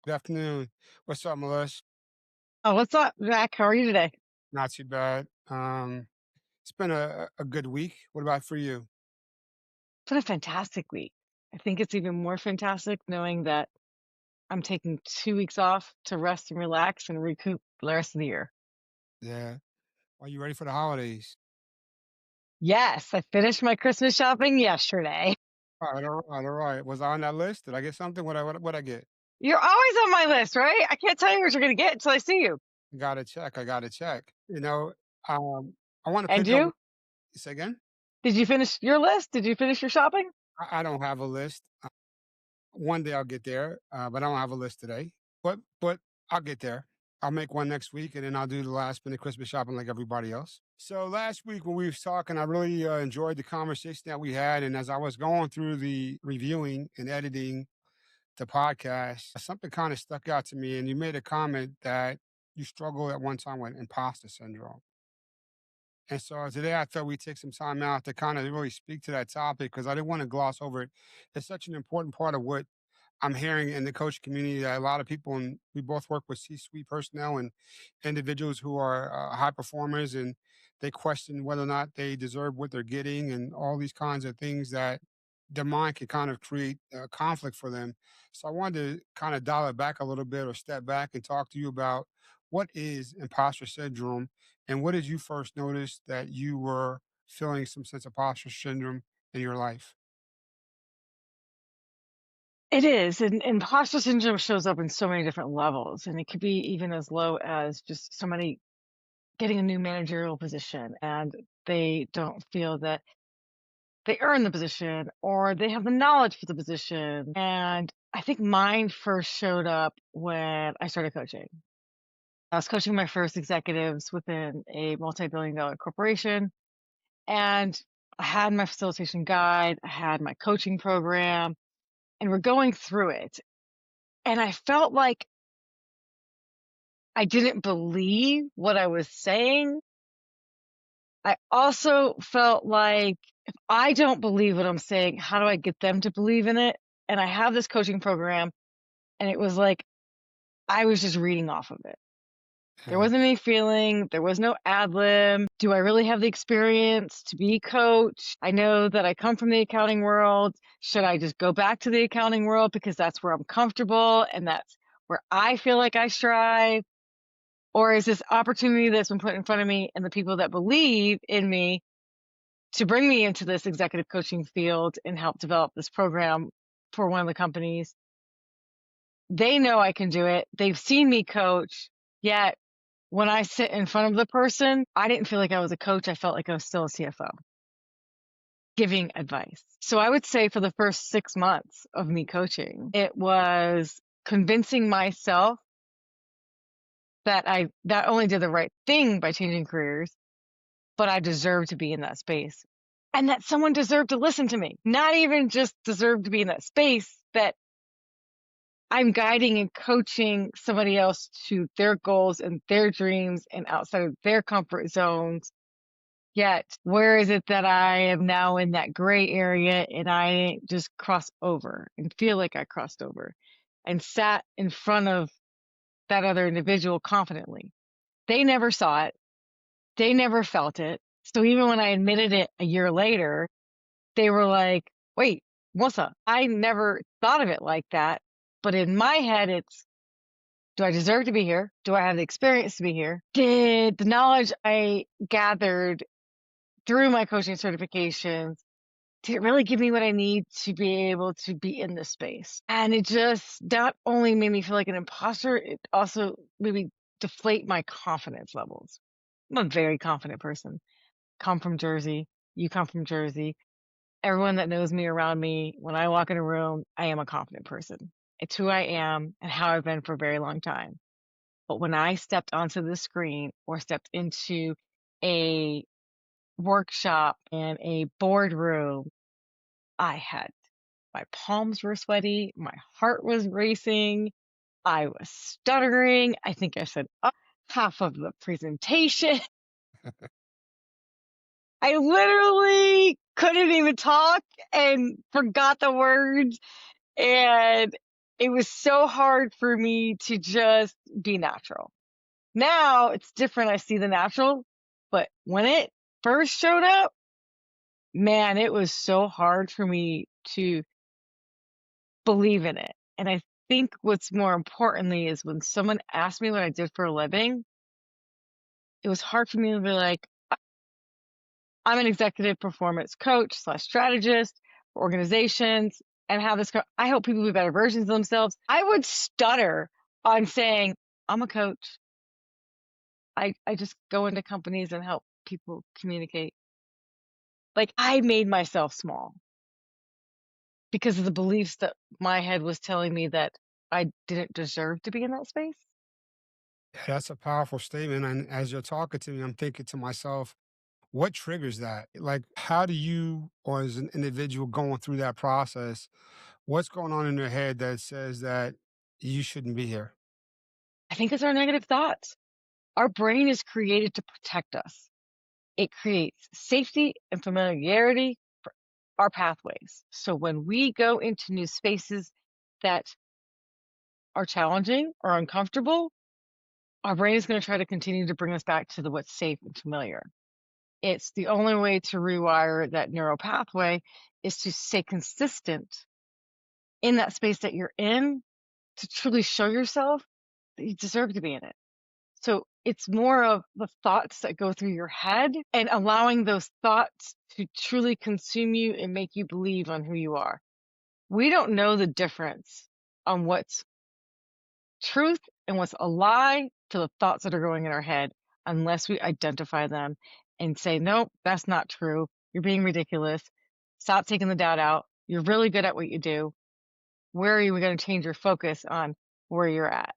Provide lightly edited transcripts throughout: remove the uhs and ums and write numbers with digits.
Good afternoon. What's up, Melissa? Oh, what's up, Zach? How are you today? Not too bad. It's been a good week. What about for you? It's been a fantastic week. I think it's even more fantastic knowing that I'm taking 2 weeks off to rest and relax and recoup the rest of the year. Yeah. Are you ready for the holidays? Yes, I finished my Christmas shopping yesterday. All right. Was I on that list? Did I get something? What I get? You're always on my list, right? I can't tell you what you're going to get until I see you. Gotta check. I gotta check. I want to And pick up. you? Say again. Did you finish your list? Did you finish your shopping? I don't have a list. One day I'll get there, but I don't have a list today. But I'll get there. I'll make one next week, and then I'll do the last minute Christmas shopping like everybody else. So last week when we was talking, I really enjoyed the conversation that we had, and as I was going through the reviewing and editing the podcast, something kind of stuck out to me, and you made a comment that you struggled at one time with imposter syndrome. And so today I thought we'd take some time out to kind of really speak to that topic because I didn't want to gloss over it. It's such an important part of what I'm hearing in the coach community that a lot of people, and we both work with C-suite personnel and individuals who are high performers, and they question whether or not they deserve what they're getting, and all these kinds of things that the mind can kind of create conflict for them. So I wanted to kind of dial it back a little bit or step back and talk to you about what is imposter syndrome, and what did you first notice that you were feeling some sense of imposter syndrome in your life? It is. And imposter syndrome shows up in so many different levels. And it could be even as low as just somebody getting a new managerial position and they don't feel that they earn the position or they have the knowledge for the position. And I think mine first showed up when I started coaching. I was coaching my first executives within a multi-billion dollar corporation, and I had my facilitation guide, I had my coaching program, and we're going through it. And I felt like I didn't believe what I was saying. I also felt like if I don't believe what I'm saying, how do I get them to believe in it? And I have this coaching program, and it was like I was just reading off of it. There Yeah. wasn't any feeling, there was no ad lib. Do I really have the experience to be coach? I know that I come from the accounting world. Should I just go back to the accounting world because that's where I'm comfortable and that's where I feel like I strive? Or is this opportunity that's been put in front of me and the people that believe in me to bring me into this executive coaching field and help develop this program for one of the companies? They know I can do it. They've seen me coach, yet when I sit in front of the person, I didn't feel like I was a coach. I felt like I was still a CFO giving advice. So I would say for the first 6 months of me coaching, it was convincing myself that I not only did the right thing by changing careers, but I deserved to be in that space and that someone deserved to listen to me. Not even just deserved to be in that space, that I'm guiding and coaching somebody else to their goals and their dreams and outside of their comfort zones. Yet, where is it that I am now in that gray area and I just cross over and feel like I crossed over and sat in front of that other individual confidently? They never saw it. They never felt it. So even when I admitted it a year later, they were like, wait, Melissa, I never thought of it like that. But in my head, it's, do I deserve to be here? Do I have the experience to be here? Did the knowledge I gathered through my coaching certifications, did it really give me what I need to be able to be in this space? And it just not only made me feel like an imposter, it also made me deflate my confidence levels. I'm a very confident person. Come from Jersey. You come from Jersey. Everyone that knows me around me, when I walk in a room, I am a confident person. It's who I am and how I've been for a very long time. But when I stepped onto the screen or stepped into a workshop and a boardroom, I had my palms were sweaty, my heart was racing, I was stuttering. I think I said half of the presentation. I literally couldn't even talk and forgot the words. And It was so hard for me to just be natural. Now it's different. I see the natural, but when it first showed up, man, it was so hard for me to believe in it. And I think what's more importantly is when someone asked me what I did for a living, it was hard for me to be like, I'm an executive performance coach slash strategist for organizations and how this, I help people be better versions of themselves. I would stutter on saying, I'm a coach. I just go into companies and help people communicate. Like I made myself small because of the beliefs that my head was telling me that I didn't deserve to be in that space. Yeah, that's a powerful statement. And as you're talking to me, I'm thinking to myself, what triggers that? Like, how do you, or as an individual going through that process, what's going on in your head that says that you shouldn't be here? I think it's our negative thoughts. Our brain is created to protect us. It creates safety and familiarity for our pathways. So when we go into new spaces that are challenging or uncomfortable, our brain is going to try to continue to bring us back to the what's safe and familiar. It's the only way to rewire that neural pathway is to stay consistent in that space that you're in to truly show yourself that you deserve to be in it. So it's more of the thoughts that go through your head and allowing those thoughts to truly consume you and make you believe on who you are. We don't know the difference on what's truth and what's a lie to the thoughts that are going in our head unless we identify them and say, nope, that's not true. You're being ridiculous. Stop taking the doubt out. You're really good at what you do. Where are you going to change your focus on where you're at?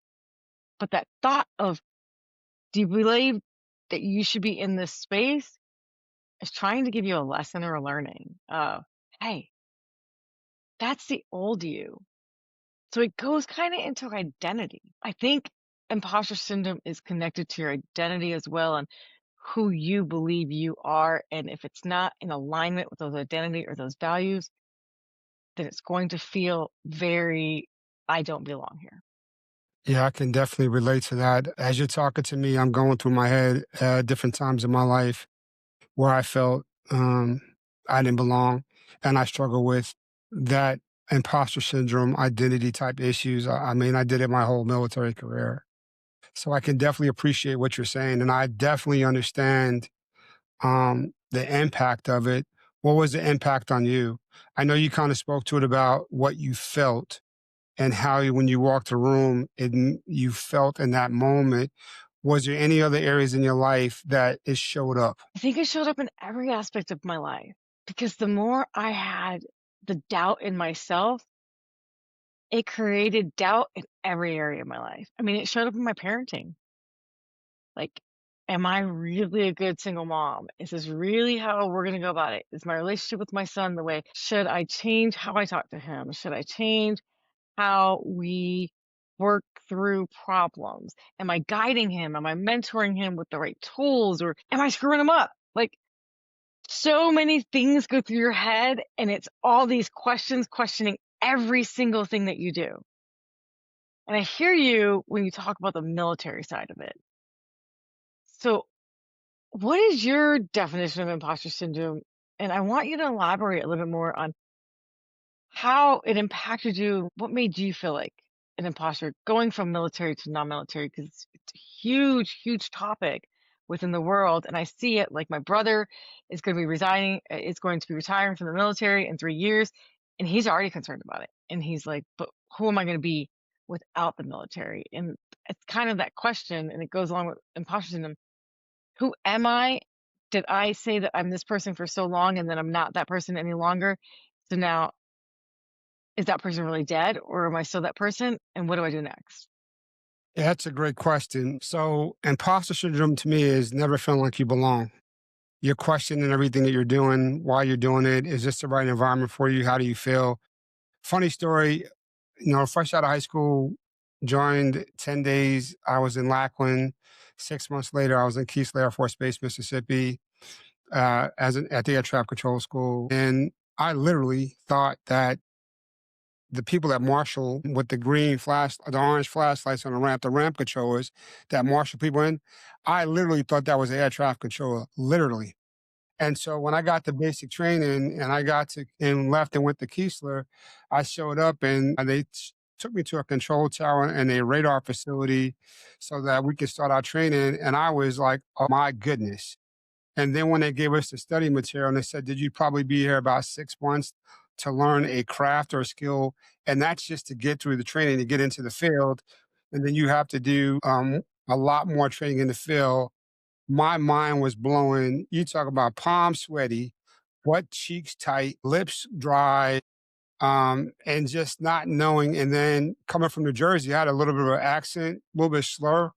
But that thought of, do you believe that you should be in this space is trying to give you a lesson or a learning of, hey, that's the old you. So it goes kind of into identity. I think imposter syndrome is connected to your identity as well and who you believe you are. And if it's not in alignment with those identity or those values, then it's going to feel very, I don't belong here. Yeah, I can definitely relate to that. As you're talking to me, I'm going through my head different times in my life where I felt I didn't belong, and I struggle with that imposter syndrome, identity type issues. I mean, I did it my whole military career, so I can definitely appreciate what you're saying, and I definitely understand the impact of it. What was the impact on you? I know you kind of spoke to it about what you felt and how when you walked the room, you felt in that moment. Was there any other areas in your life that it showed up? I think it showed up in every aspect of my life because the more I had the doubt in myself, it created doubt in every area of my life. I mean, it showed up in my parenting. Like, am I really a good single mom? Is this really how we're going to go about it? Is my relationship with my son the way? Should I change how I talk to him? Should I change how we work through problems? Am I guiding him? Am I mentoring him with the right tools or am I screwing him up? Like, so many things go through your head, and it's all these questions questioning every single thing that you do. And I hear you when you talk about the military side of it. So, what is your definition of imposter syndrome? And I want you to elaborate a little bit more on how it impacted you. What made you feel like an imposter going from military to non-military? Because it's a huge, huge topic within the world. And I see it like my brother is going to be is going to be retiring from the military in 3 years. And he's already concerned about it. And he's like, but who am I going to be without the military? And it's kind of that question. And it goes along with imposter syndrome. Who am I? Did I say that I'm this person for so long and then I'm not that person any longer? So now is that person really dead or am I still that person? And what do I do next? Yeah, that's a great question. So, imposter syndrome to me is never feeling like you belong. You're questioning everything that you're doing, why you're doing it. Is this the right environment for you? How do you feel? Funny story, fresh out of high school, joined 10 days. I was in Lackland. 6 months later, I was in Keesler Air Force Base, Mississippi, at the air traffic control school. And I literally thought that the people that marshal with the the orange flashlights on the ramp controllers that marshal people in, I literally thought that was the air traffic controller, literally. And so when I got the basic training and I got to and left and went to Keesler, I showed up and took me to a control tower and a radar facility so that we could start our training. And I was like, oh my goodness. And then when they gave us the study material and they said, did you probably be here about 6 months to learn a craft or a skill? And that's just to get through the training to get into the field. And then you have to do a lot more training in the field. My mind was blowing. You talk about palms sweaty, butt cheeks tight, lips dry, and just not knowing. And then coming from New Jersey, I had a little bit of an accent, a little bit slur.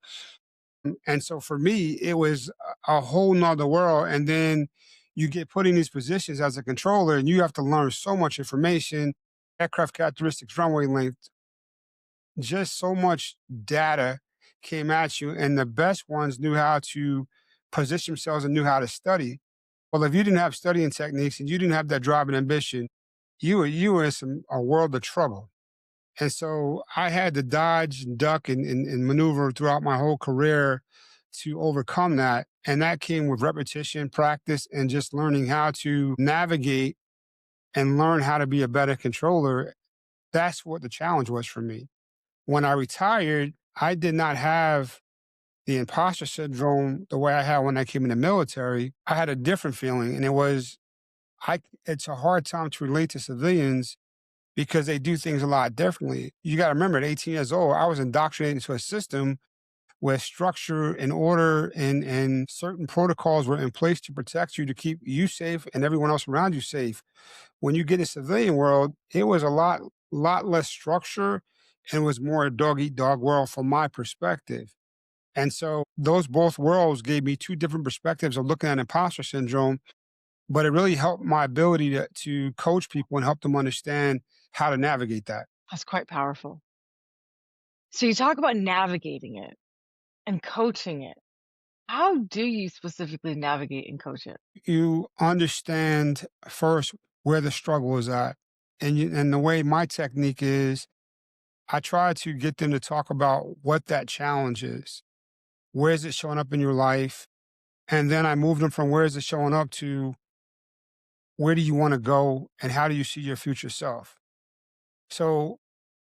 And so for me, it was a whole nother world. And then you get put in these positions as a controller and you have to learn so much information, aircraft characteristics, runway length, just so much data came at you. And the best ones knew how to position themselves and knew how to study. Well, if you didn't have studying techniques and you didn't have that drive and ambition, you were in a world of trouble. And so I had to dodge and duck and maneuver throughout my whole career to overcome that. And that came with repetition, practice, and just learning how to navigate and learn how to be a better controller. That's what the challenge was for me. When I retired, I did not have the imposter syndrome the way I had when I came in the military. I had a different feeling, and it's a hard time to relate to civilians because they do things a lot differently. You got to remember, at 18 years old, I was indoctrinated into a system where structure and order and certain protocols were in place to protect you, to keep you safe and everyone else around you safe. When you get in the civilian world, it was a lot less structure and it was more a dog eat dog world from my perspective. And so those both worlds gave me two different perspectives of looking at imposter syndrome, but it really helped my ability to coach people and help them understand how to navigate that. That's quite powerful. So you talk about navigating it and coaching it. How do you specifically navigate and coach it? You understand first where the struggle is at. And the way my technique is, I try to get them to talk about what that challenge is. Where is it showing up in your life? And then I move them from where is it showing up to where do you want to go and how do you see your future self? So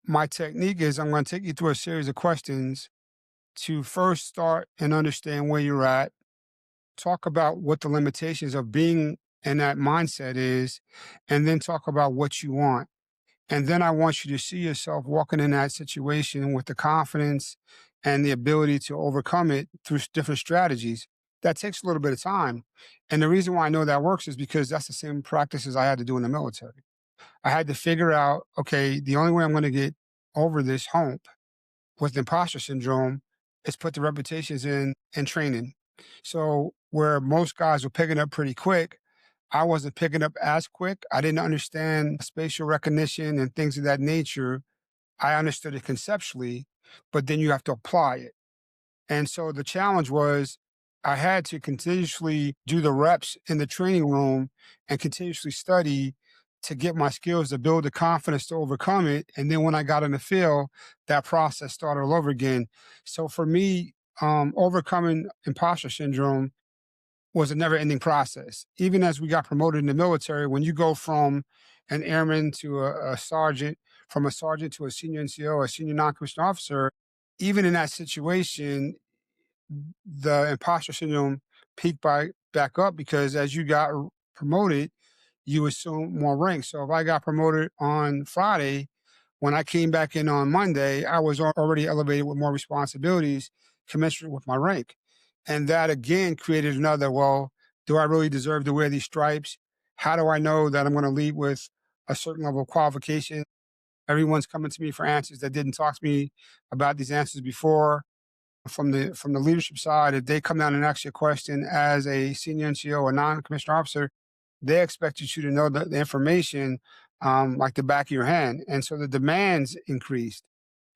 my technique is I'm going to take you through a series of questions to first start and understand where you're at, talk about what the limitations of being in that mindset is, and then talk about what you want. And then I want you to see yourself walking in that situation with the confidence and the ability to overcome it through different strategies. That takes a little bit of time. And the reason why I know that works is because that's the same practices I had to do in the military. I had to figure out, okay, the only way I'm going to get over this hump with imposter syndrome is put the repetitions in and training. So where most guys were picking up pretty quick, I wasn't picking up as quick. I didn't understand spatial recognition and things of that nature. I understood it conceptually, but then you have to apply it. And so the challenge was I had to continuously do the reps in the training room and continuously study to get my skills to build the confidence to overcome it. And then when I got in the field, that process started all over again. So for me, overcoming imposter syndrome was a never ending process. Even as we got promoted in the military, when you go from an airman to a sergeant, from a sergeant to a senior NCO, a senior non-commissioned officer, even in that situation, the imposter syndrome peaked back up because as you got promoted, you assume more rank. So if I got promoted on Friday, when I came back in on Monday, I was already elevated with more responsibilities commensurate with my rank. And that again created another, well, do I really deserve to wear these stripes? How do I know that I'm going to lead with a certain level of qualification? Everyone's coming to me for answers that didn't talk to me about these answers before. From the leadership side, if they come down and ask you a question as a senior NCO or non-commissioned officer, they expect you to know the information like the back of your hand. And so the demands increased.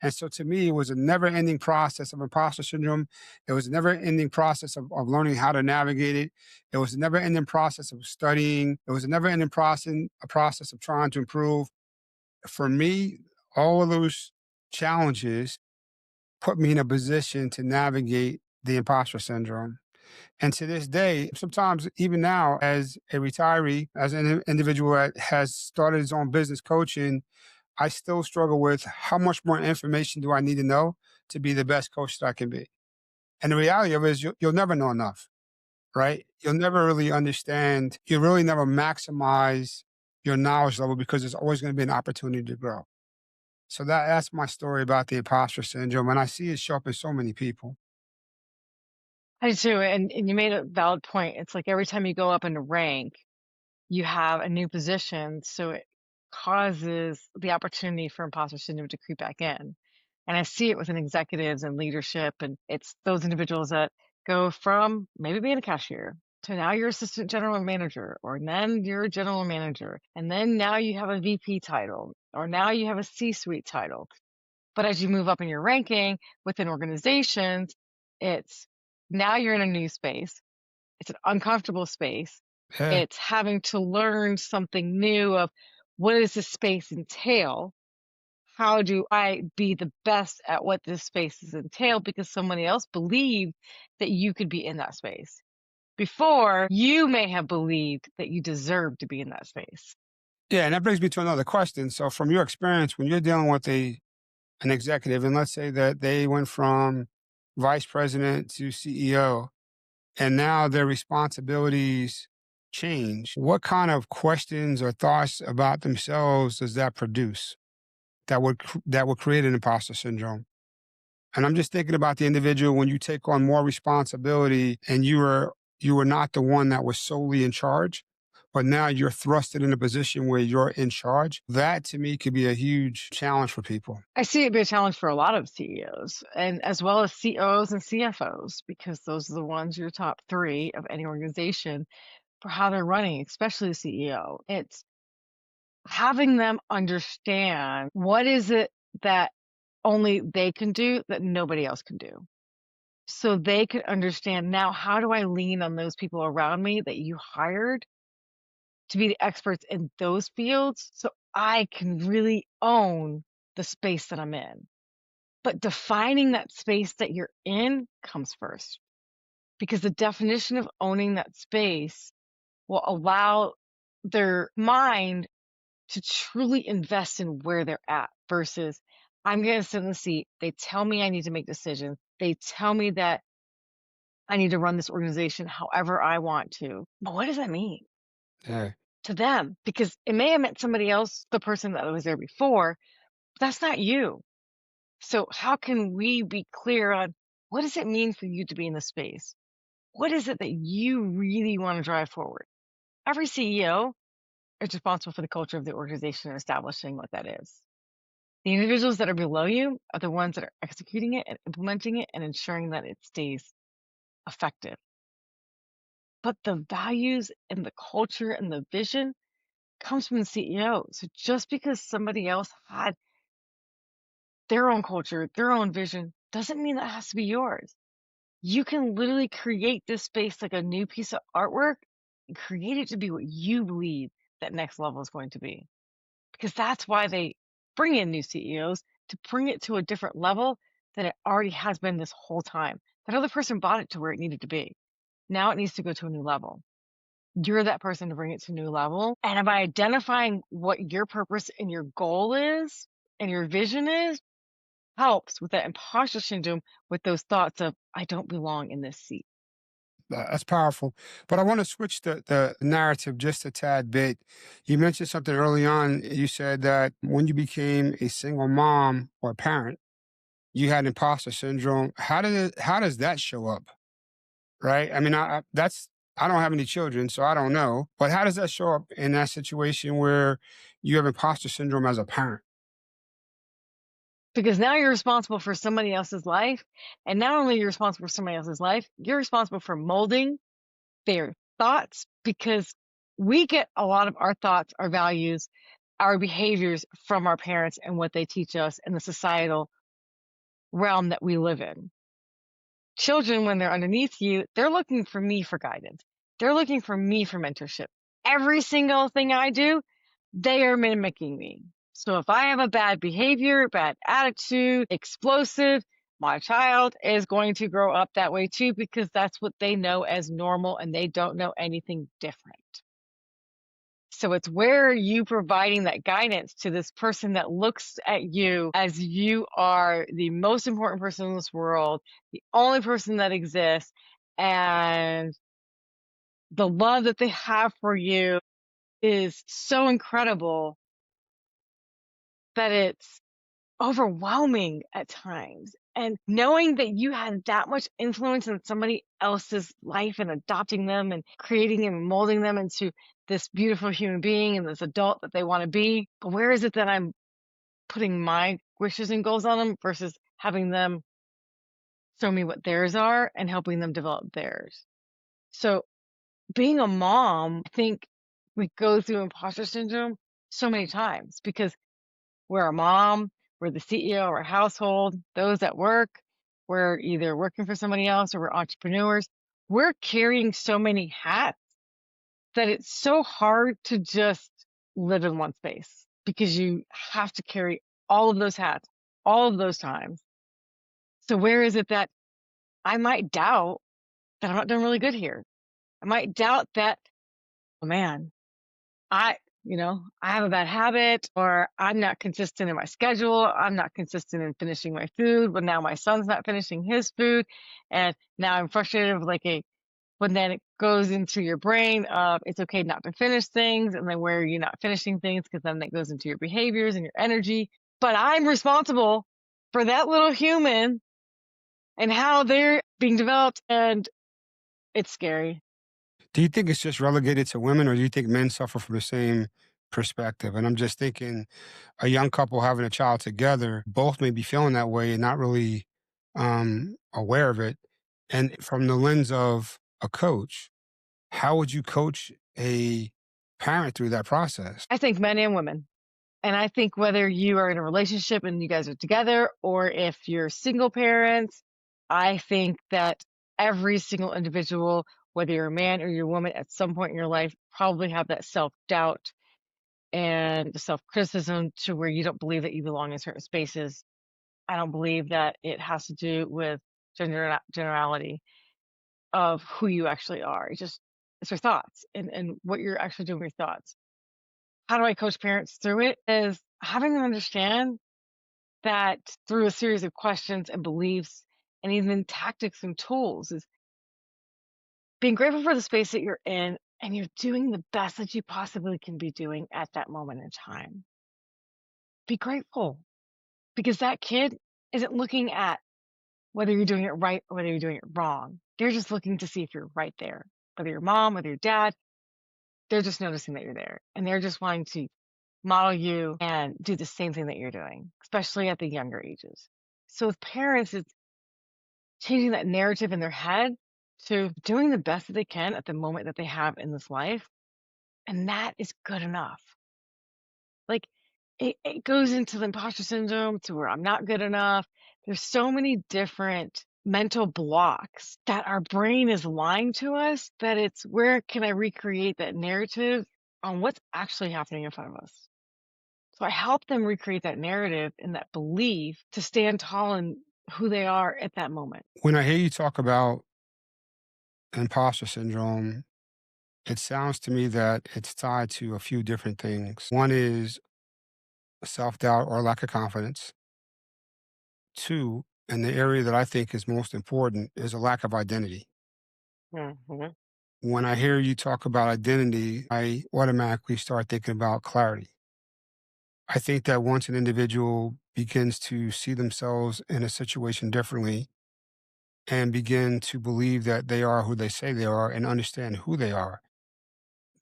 And so to me, it was a never ending process of imposter syndrome. It was a never ending process of learning how to navigate it. It was a never ending process of studying. It was a never ending process of trying to improve. for me, all of those challenges put me in a position to navigate the imposter syndrome. And to this day, sometimes even now, as a retiree, as an individual that has started his own business coaching, I still struggle with how much more information do I need to know to be the best coach that I can be. And the reality of it is, you'll never know enough, right? You'll never really understand. You really never maximize your knowledge level because there's always going to be an opportunity to grow. So that's my story about the imposter syndrome, and I see it show up in so many people. I do too, and you made a valid point. It's like every time you go up in a rank, you have a new position, so it causes the opportunity for imposter syndrome to creep back in. And I see it within executives and leadership, and it's those individuals that go from maybe being a cashier to now you're assistant general manager, or then you're a general manager, and then now you have a VP title, or now you have a C-suite title. But as you move up in your ranking within organizations, it's now you're in a new space. It's an uncomfortable space. Yeah, It's having to learn something new of what does this space entail? How do I be the best at what this space is entail? Because somebody else believed that you could be in that space. Before, you may have believed that you deserved to be in that space. yeah, and that brings me to another question. So, from your experience, when you're dealing with an executive, and let's say that they went from vice president to CEO, and now their responsibilities change, what kind of questions or thoughts about themselves does that produce that would create an imposter syndrome? And I'm just thinking about the individual when you take on more responsibility and you were not the one that was solely in charge, but now you're thrusted in a position where you're in charge. That to me could be a huge challenge for people. I see it be a challenge for a lot of CEOs and as well as COOs and CFOs, because those are the ones, your top three of any organization for how they're running, especially the CEO. It's having them understand what is it that only they can do that nobody else can do. So they could understand now, how do I lean on those people around me that you hired to be the experts in those fields so I can really own the space that I'm in. But defining that space that you're in comes first, because the definition of owning that space will allow their mind to truly invest in where they're at versus I'm going to sit in the seat. They tell me I need to make decisions. They tell me that I need to run this organization however I want to. But what does that mean Yeah. to them? Because it may have meant somebody else, the person that was there before, but that's not you. So how can we be clear on what does it mean for you to be in the space? What is it that you really want to drive forward? Every CEO is responsible for the culture of the organization and establishing what that is. The individuals that are below you are the ones that are executing it and implementing it and ensuring that it stays effective. But the values and the culture and the vision comes from the CEO. So just because somebody else had their own culture, their own vision, doesn't mean that has to be yours. You can literally create this space like a new piece of artwork and create it to be what you believe that next level is going to be. Because that's why they bring in new CEOs, to bring it to a different level than it already has been this whole time. That other person brought it to where it needed to be. Now it needs to go to a new level. You're that person to bring it to a new level. And by identifying what your purpose and your goal is and your vision is, helps with that imposter syndrome, with those thoughts of, I don't belong in this seat. That's powerful. But I want to switch the narrative just a tad bit. You mentioned something early on. You said that when you became a single mom or parent, you had imposter syndrome. How does that show up? Right? I mean, I don't have any children, so I don't know. But how does that show up in that situation where you have imposter syndrome as a parent? Because now you're responsible for somebody else's life. And not only are you responsible for somebody else's life, you're responsible for molding their thoughts, because we get a lot of our thoughts, our values, our behaviors from our parents and what they teach us in the societal realm that we live in. Children, when they're underneath you, they're looking for me for guidance. They're looking for me for mentorship. Every single thing I do, they are mimicking me. So if I have a bad behavior, bad attitude, explosive, my child is going to grow up that way too, because that's what they know as normal and they don't know anything different. So it's where are you providing that guidance to this person that looks at you as you are the most important person in this world, the only person that exists, and the love that they have for you is so incredible that it's overwhelming at times. And knowing that you had that much influence in somebody else's life and adopting them and creating and molding them into this beautiful human being and this adult that they want to be. But where is it that I'm putting my wishes and goals on them versus having them show me what theirs are and helping them develop theirs? So being a mom, I think we go through imposter syndrome so many times because we're a mom, we're the CEO of our household, those at work, we're either working for somebody else or we're entrepreneurs. We're carrying so many hats that it's so hard to just live in one space because you have to carry all of those hats all of those times. So where is it that I might doubt that I'm not doing really good here? I might doubt that, oh man, I, I have a bad habit or I'm not consistent in my schedule. I'm not consistent in finishing my food. But now my son's not finishing his food. And now I'm frustrated with when then it goes into your brain of it's okay not to finish things. And then where are you not finishing things? Because then that goes into your behaviors and your energy. But I'm responsible for that little human and how they're being developed. And it's scary. Do you think it's just relegated to women, or do you think men suffer from the same perspective? And I'm just thinking a young couple having a child together, both may be feeling that way and not really aware of it. And from the lens of a coach, how would you coach a parent through that process? I think men and women. And I think whether you are in a relationship and you guys are together, or if you're single parents, I think that every single individual, whether you're a man or you're a woman, at some point in your life, probably have that self doubt and self criticism to where you don't believe that you belong in certain spaces. I don't believe that it has to do with generality of who you actually are. It's your thoughts and what you're actually doing with your thoughts. How do I coach parents through it? Is having them understand that through a series of questions and beliefs and even tactics and tools is being grateful for the space that you're in and you're doing the best that you possibly can be doing at that moment in time. Be grateful because that kid isn't looking at whether you're doing it right or whether you're doing it wrong. They're just looking to see if you're right there. Whether you're mom, whether you're dad, they're just noticing that you're there and they're just wanting to model you and do the same thing that you're doing, especially at the younger ages. So with parents, it's changing that narrative in their head to doing the best that they can at the moment that they have in this life. And that is good enough. Like it goes into the imposter syndrome to where I'm not good enough. There's so many different mental blocks that our brain is lying to us that it's where can I recreate that narrative on what's actually happening in front of us. So I help them recreate that narrative and that belief to stand tall in who they are at that moment. When I hear you talk about imposter syndrome, it sounds to me that it's tied to a few different things. One is self doubt or lack of confidence. Two, and the area that I think is most important, is a lack of identity. Mhm. When I hear you talk about identity, I automatically start thinking about clarity. I think that once an individual begins to see themselves in a situation differently and begin to believe that they are who they say they are and understand who they are,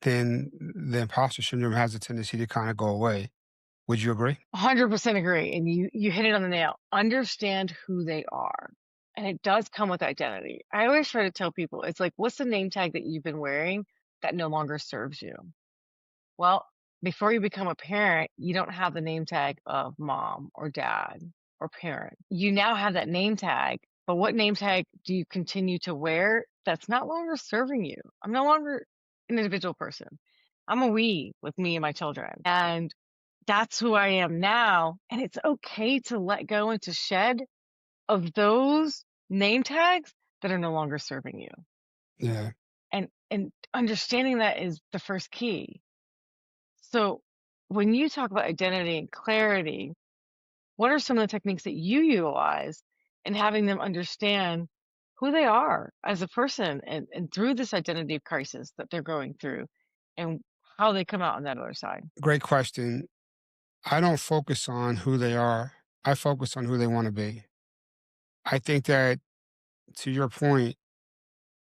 then the imposter syndrome has a tendency to kind of go away. Would you agree? 100% agree. And you hit it on the nail. Understand who they are. And it does come with identity. I always try to tell people it's like, what's the name tag that you've been wearing that no longer serves you? Well, before you become a parent, you don't have the name tag of mom or dad or parent. You now have that name tag, but what name tag do you continue to wear that's not longer serving you? I'm no longer an individual person. I'm a we with me and my children. And that's who I am now, and it's okay to let go and to shed of those name tags that are no longer serving you. Yeah, And understanding that is the first key. So, when you talk about identity and clarity, what are some of the techniques that you utilize in having them understand who they are as a person and through this identity crisis that they're going through and how they come out on that other side? great question. I don't focus on who they are. I focus on who they want to be. I think that, to your point,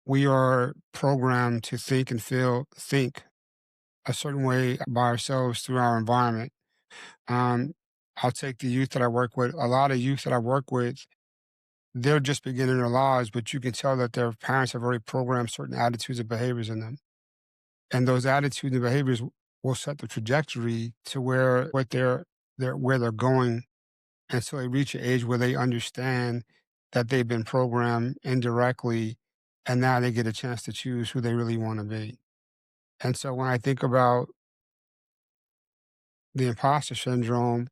we are programmed to think a certain way by ourselves through our environment. Um, I'll take the youth that I work with. A lot of youth that I work with, they're just beginning their lives, but you can tell that their parents have already programmed certain attitudes and behaviors in them. And those attitudes and behaviors will set the trajectory to where they're going until they reach an age where they understand that they've been programmed indirectly, and now they get a chance to choose who they really want to be. And so when I think about the imposter syndrome,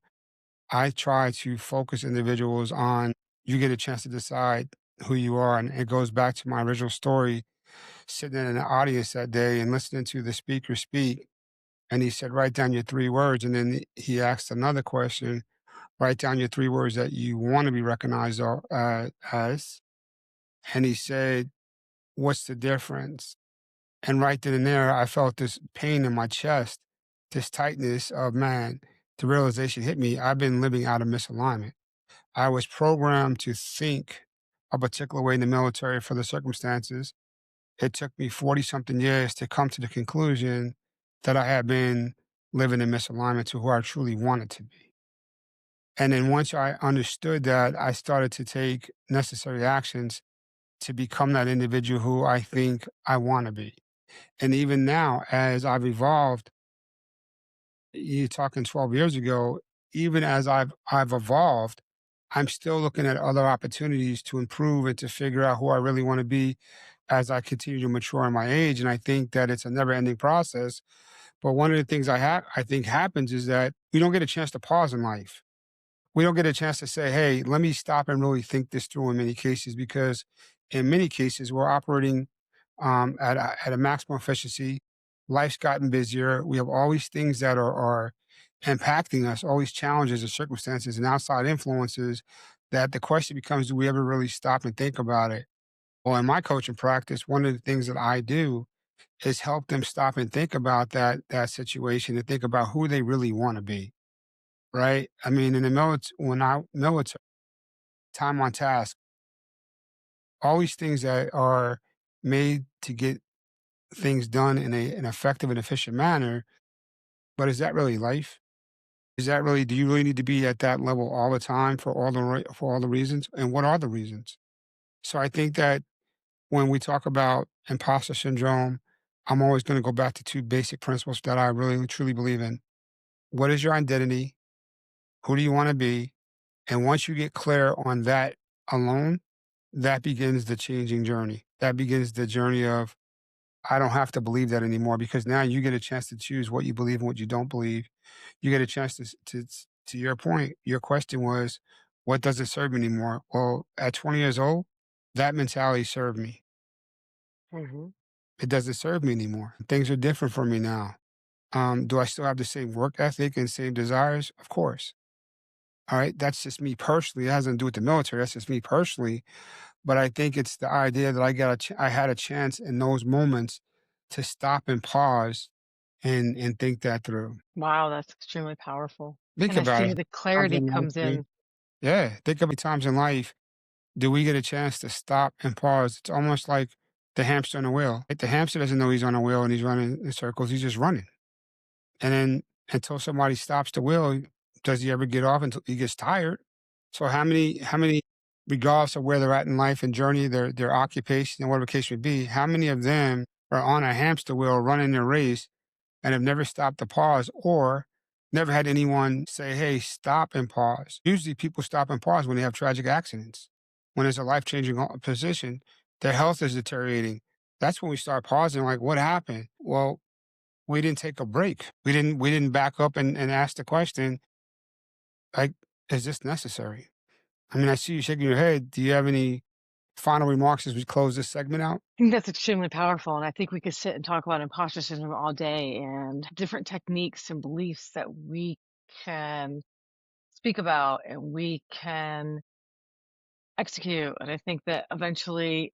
I try to focus individuals on, you get a chance to decide who you are. And it goes back to my original story, sitting in an audience that day and listening to the speaker speak. And he said, write down your 3 words. And then he asked another question, write down your 3 words that you want to be recognized as. And he said, what's the difference? And right then and there, I felt this pain in my chest, this tightness of, man, the realization hit me. I've been living out of misalignment. I was programmed to think a particular way in the military for the circumstances. It took me 40 something years to come to the conclusion that I had been living in misalignment to who I truly wanted to be. And then once I understood that, I started to take necessary actions to become that individual who I think I want to be. And even now, as I've evolved, you're talking 12 years ago, even as I've evolved, I'm still looking at other opportunities to improve and to figure out who I really want to be as I continue to mature in my age. And I think that it's a never ending process. But one of the things I think happens is that we don't get a chance to pause in life. We don't get a chance to say, hey, let me stop and really think this through in many cases, because in many cases we're operating at a maximum efficiency. Life's gotten busier. We have all these things that are impacting us, all these challenges and circumstances and outside influences, that the question becomes, do we ever really stop and think about it? Well, in my coaching practice, one of the things that I do is help them stop and think about that situation and think about who they really want to be. Right? I mean, in the military, when I military, time on task, all these things that are made to get things done in an effective and efficient manner. But is that really life? Is that really, do you really need to be at that level all the time for for all the reasons? And what are the reasons? So I think that when we talk about imposter syndrome, I'm always going to go back to 2 basic principles that I really truly believe in. What is your identity? Who do you want to be? And once you get clear on that alone, that begins the changing journey. That begins the journey of, I don't have to believe that anymore, because now you get a chance to choose what you believe and what you don't believe. You get a chance to your point, your question was, what doesn't serve me anymore? Well, at 20 years old, that mentality served me. Mhm. It doesn't serve me anymore. Things are different for me now. Do I still have the same work ethic and same desires? Of course. All right. That's just me personally. It has nothing to do with the military. That's just me personally. But I think it's the idea that I had a chance in those moments to stop and pause and think that through. Wow, that's extremely powerful. Think And I about see it. the Times clarity in life, comes dude. in. Yeah, think of times in life do we get a chance to stop and pause. It's almost like the hamster on a wheel. Like, the hamster doesn't know he's on a wheel and he's running in circles. He's just running. And then until somebody stops the wheel, does he ever get off until he gets tired? So how many, regardless of where they're at in life and journey, their occupation and whatever the case may be, how many of them are on a hamster wheel running their race and have never stopped to pause, or never had anyone say, hey, stop and pause? Usually people stop and pause when they have tragic accidents, when it's a life changing position, their health is deteriorating. That's when we start pausing, like, what happened? Well, we didn't take a break. We didn't back up and ask the question, like, is this necessary? I mean, I see you shaking your head. Do you have any final remarks as we close this segment out? I think that's extremely powerful, and I think we could sit and talk about imposter syndrome all day and different techniques and beliefs that we can speak about and we can execute. And I think that eventually,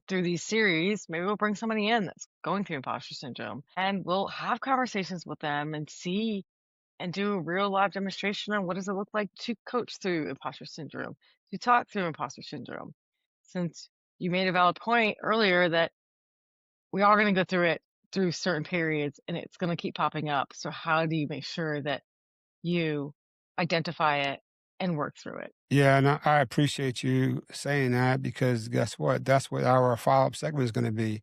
through these series, maybe we'll bring somebody in that's going through imposter syndrome and we'll have conversations with them and see and do a real live demonstration on what does it look like to coach through imposter syndrome, to talk through imposter syndrome. Since you made a valid point earlier that we are going to go through it through certain periods and it's going to keep popping up. So how do you make sure that you identify it and work through it? Yeah, and I appreciate you saying that because guess what? That's what our follow-up segment is going to be.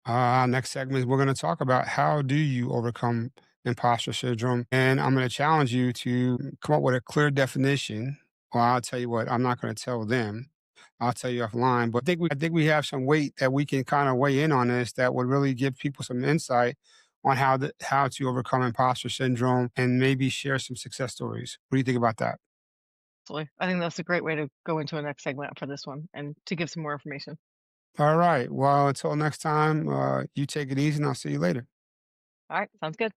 Our next segment, we're going to talk about how do you overcome imposter syndrome, and I'm going to challenge you to come up with a clear definition. Well, I'll tell you what, I'm not going to tell them. I'll tell you offline. But I think we have some weight that we can kind of weigh in on this that would really give people some insight on how to overcome imposter syndrome and maybe share some success stories. What do you think about that? Absolutely. I think that's a great way to go into a next segment for this one and to give some more information. All right. Well, until next time, you take it easy, and I'll see you later. All right. Sounds good.